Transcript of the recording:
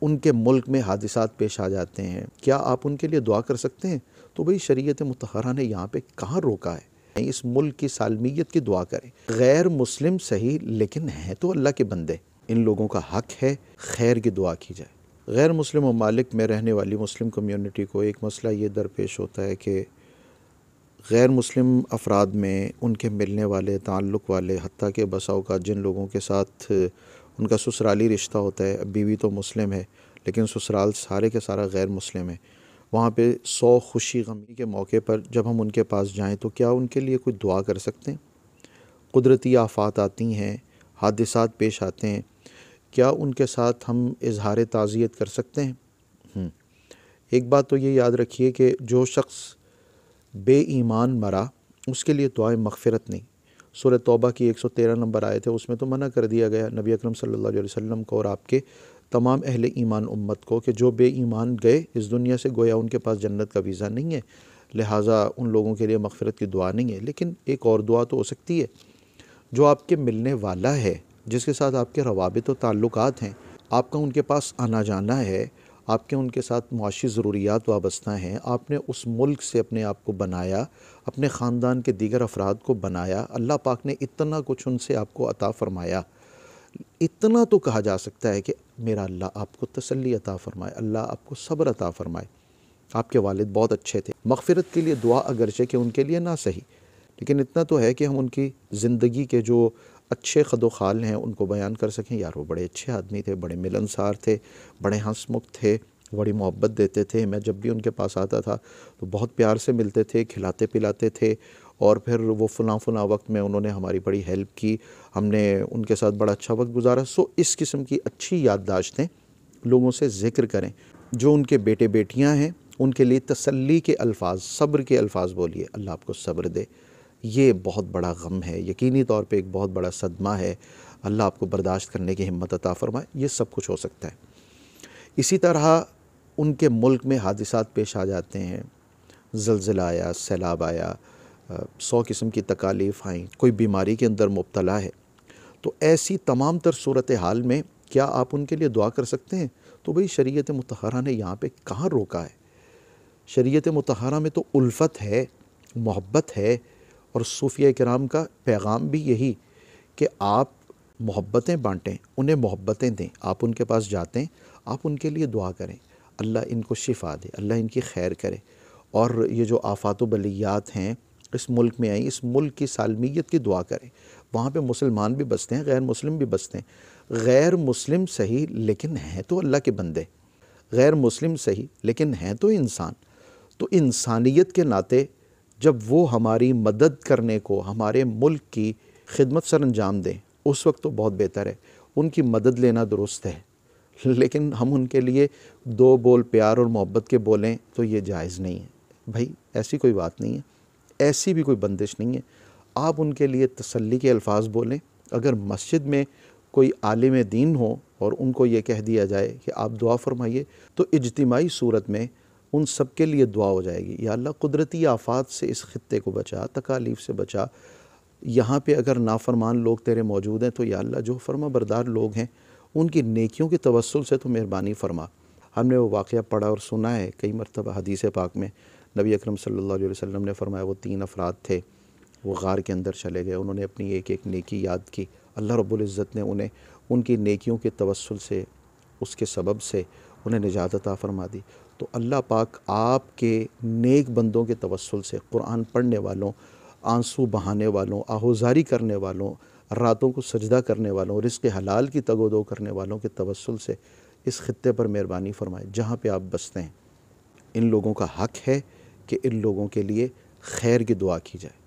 ان کے ملک میں حادثات پیش آ جاتے ہیں، کیا آپ ان کے لیے دعا کر سکتے ہیں؟ تو بھئی شریعت مطہرہ نے یہاں پہ کہاں روکا ہے؟ اس ملک کی سالمیت کی دعا کریں۔ غیر مسلم صحیح لیکن ہیں تو اللہ کے بندے، ان لوگوں کا حق ہے خیر کی دعا کی جائے۔ غیر مسلم ممالک میں رہنے والی مسلم کمیونٹی کو ایک مسئلہ یہ درپیش ہوتا ہے کہ غیر مسلم افراد میں ان کے ملنے والے، تعلق والے، حتیٰ کہ بسا اوقات جن لوگوں کے ساتھ ان کا سسرالی رشتہ ہوتا ہے، بیوی تو مسلم ہے لیکن سسرال سارے کے سارا غیر مسلم ہے، وہاں پہ 100 خوشی غمی کے موقع پر جب ہم ان کے پاس جائیں تو کیا ان کے لیے کوئی دعا کر سکتے ہیں؟ قدرتی آفات آتی ہیں، حادثات پیش آتے ہیں، کیا ان کے ساتھ ہم اظہار تعزیت کر سکتے ہیں؟ ایک بات تو یہ یاد رکھیے کہ جو شخص بے ایمان مرا اس کے لیے دعائیں مغفرت نہیں۔ سورہ توبہ کی 113 نمبر آیت ہے، اس میں تو منع کر دیا گیا نبی اکرم صلی اللہ علیہ وسلم کو اور آپ کے تمام اہل ایمان امت کو کہ جو بے ایمان گئے اس دنیا سے، گویا ان کے پاس جنت کا ویزا نہیں ہے، لہٰذا ان لوگوں کے لیے مغفرت کی دعا نہیں ہے۔ لیکن ایک اور دعا تو ہو سکتی ہے، جو آپ کے ملنے والا ہے، جس کے ساتھ آپ کے روابط و تعلقات ہیں، آپ کا ان کے پاس آنا جانا ہے، آپ کے ان کے ساتھ معاشی ضروریات وابستہ ہیں، آپ نے اس ملک سے اپنے آپ کو بنایا، اپنے خاندان کے دیگر افراد کو بنایا، اللہ پاک نے اتنا کچھ ان سے آپ کو عطا فرمایا، اتنا تو کہا جا سکتا ہے کہ میرا اللہ آپ کو تسلی عطا فرمائے، اللہ آپ کو صبر عطا فرمائے، آپ کے والد بہت اچھے تھے۔ مغفرت کے لیے دعا اگرچہ کہ ان کے لیے نہ صحیح، لیکن اتنا تو ہے کہ ہم ان کی زندگی کے جو اچھے خد و خال ہیں ان کو بیان کر سکیں۔ یار وہ بڑے اچھے آدمی تھے، بڑے ملنسار تھے، بڑے ہنس مکھ تھے، بڑی محبت دیتے تھے، میں جب بھی ان کے پاس آتا تھا تو بہت پیار سے ملتے تھے، کھلاتے پلاتے تھے، اور پھر وہ فلاں وقت میں انہوں نے ہماری بڑی ہیلپ کی، ہم نے ان کے ساتھ بڑا اچھا وقت گزارا۔ اس قسم کی اچھی یادداشتیں لوگوں سے ذکر کریں۔ جو ان کے بیٹے بیٹیاں ہیں ان کے لیے تسلی کے الفاظ، صبر کے الفاظ بولیے، اللہ آپ کو صبر دے، یہ بہت بڑا غم ہے، یقینی طور پہ ایک بہت بڑا صدمہ ہے، اللہ آپ کو برداشت کرنے کی ہمت عطا فرمائے، یہ سب کچھ ہو سکتا ہے۔ اسی طرح ان کے ملک میں حادثات پیش آ جاتے ہیں، زلزلہ آیا، سیلاب آیا، 100 قسم کی تکالیف آئیں، کوئی بیماری کے اندر مبتلا ہے، تو ایسی تمام تر صورتحال میں کیا آپ ان کے لیے دعا کر سکتے ہیں؟ تو بھئی شریعت مطہرہ نے یہاں پہ کہاں روکا ہے؟ شریعت مطہرہ میں تو الفت ہے، محبت ہے، اور صوفیہ کرام کا پیغام بھی یہی کہ آپ محبتیں بانٹیں، انہیں محبتیں دیں، آپ ان کے پاس جاتے ہیں، آپ ان کے لیے دعا کریں، اللہ ان کو شفا دے، اللہ ان کی خیر کرے، اور یہ جو آفات و بلیات ہیں اس ملک میں آئیں، اس ملک کی سالمیت کی دعا کریں۔ وہاں پہ مسلمان بھی بستے ہیں، غیر مسلم بھی بستے ہیں، غیر مسلم صحیح لیکن ہیں تو اللہ کے بندے، غیر مسلم صحیح لیکن ہیں تو انسان، تو انسانیت کے ناطے جب وہ ہماری مدد کرنے کو، ہمارے ملک کی خدمت سر انجام دیں، اس وقت تو بہت بہتر ہے، ان کی مدد لینا درست ہے، لیکن ہم ان کے لیے 2 بول پیار اور محبت کے بولیں تو یہ جائز نہیں ہے۔ بھائی ایسی کوئی بات نہیں ہے، ایسی بھی کوئی بندش نہیں ہے، آپ ان کے لیے تسلی کے الفاظ بولیں۔ اگر مسجد میں کوئی عالم دین ہو اور ان کو یہ کہہ دیا جائے کہ آپ دعا فرمائیے، تو اجتماعی صورت میں ان سب کے لیے دعا ہو جائے گی، یا اللہ قدرتی آفات سے اس خطے کو بچا، تکالیف سے بچا، یہاں پہ اگر نافرمان لوگ تیرے موجود ہیں تو یا اللہ جو فرما بردار لوگ ہیں ان کی نیکیوں کے توسل سے تو مہربانی فرما۔ ہم نے وہ واقعہ پڑھا اور سنا ہے کئی مرتبہ حدیث پاک میں، نبی اکرم صلی اللہ علیہ وسلم نے فرمایا وہ 3 افراد تھے، وہ غار کے اندر چلے گئے، انہوں نے اپنی ایک ایک نیکی یاد کی، اللہ رب العزت نے انہیں ان کی نیکیوں کے توسل سے، اس کے سبب سے انہیں نجات عطا فرما دی۔ تو اللہ پاک آپ کے نیک بندوں کے توسل سے، قرآن پڑھنے والوں، آنسو بہانے والوں، آہوزاری کرنے والوں، راتوں کو سجدہ کرنے والوں، رزق حلال کی تگ و دو کرنے والوں کے توسل سے اس خطے پر مہربانی فرمائے جہاں پہ آپ بستے ہیں۔ ان لوگوں کا حق ہے کہ ان لوگوں کے لیے خیر کی دعا کی جائے۔